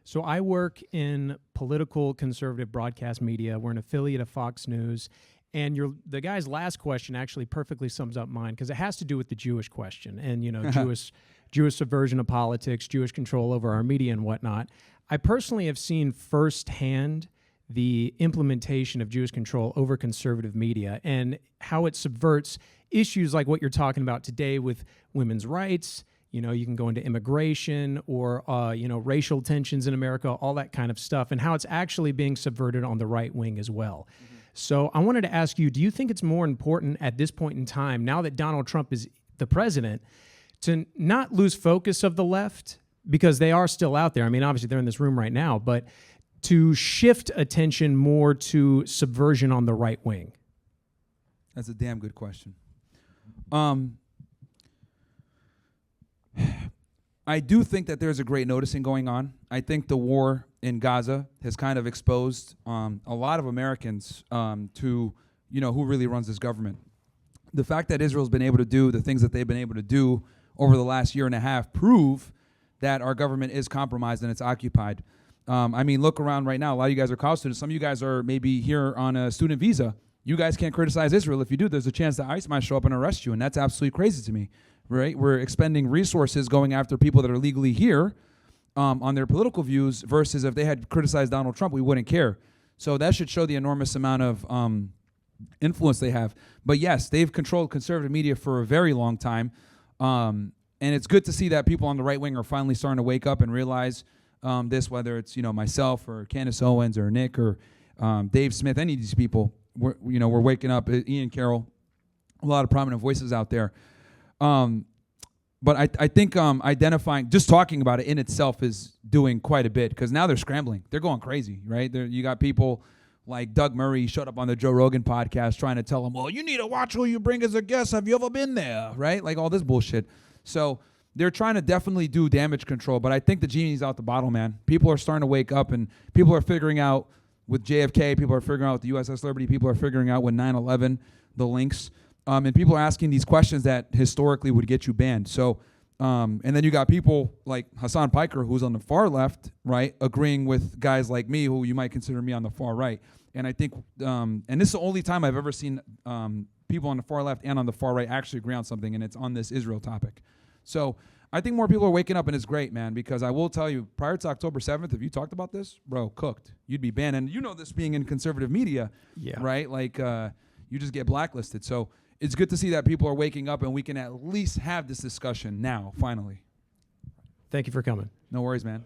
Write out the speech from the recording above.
So I work in political conservative broadcast media. We're an affiliate of Fox News. And the guy's last question actually perfectly sums up mine, because it has to do with the Jewish question and, Jewish subversion of politics, Jewish control over our media and whatnot. I personally have seen firsthand the implementation of Jewish control over conservative media and how it subverts issues like what you're talking about today with women's rights. You can go into immigration or, racial tensions in America, all that kind of stuff, and how it's actually being subverted on the right wing as well. Mm-hmm. So I wanted to ask you, do you think it's more important at this point in time, now that Donald Trump is the president, to not lose focus of the left, because they are still out there? I mean, obviously they're in this room right now, but to shift attention more to subversion on the right wing? That's a damn good question. I do think that there's a great noticing going on. I think the war in Gaza has kind of exposed a lot of Americans to, who really runs this government. The fact that Israel's been able to do the things that they've been able to do over the last year and a half prove that our government is compromised and it's occupied. Look around right now. A lot of you guys are college students. Some of you guys are maybe here on a student visa. You guys can't criticize Israel. If you do, there's a chance that ICE might show up and arrest you, and that's absolutely crazy to me. Right? We're expending resources going after people that are legally here on their political views, versus if they had criticized Donald Trump, we wouldn't care. So that should show the enormous amount of influence they have. But yes, they've controlled conservative media for a very long time. And it's good to see that people on the right wing are finally starting to wake up and realize this, whether it's, myself or Candace Owens or Nick or Dave Smith, any of these people, we're waking up. Ian Carroll, a lot of prominent voices out there. But I think identifying, just talking about it in itself is doing quite a bit, because now they're scrambling. They're going crazy, right? You got people like Doug Murray showed up on the Joe Rogan podcast trying to tell them, well, you need to watch who you bring as a guest. Have you ever been there, right? Like all this bullshit. So they're trying to definitely do damage control, but I think the genie's out the bottle, man. People are starting to wake up, and people are figuring out with JFK, people are figuring out with the USS Liberty, people are figuring out with 9/11, the links. And people are asking these questions that historically would get you banned. So, and then you got people like Hassan Piker, who's on the far left, right, agreeing with guys like me, who you might consider me on the far right. And I think, and this is the only time I've ever seen people on the far left and on the far right actually agree on something, and it's on this Israel topic. So I think more people are waking up, and it's great, man, because I will tell you, prior to October 7th, if you talked about this, bro, cooked. You'd be banned. And this being in conservative media, right? Like, you just get blacklisted. So it's good to see that people are waking up, and we can at least have this discussion now, finally. Thank you for coming. No worries, man.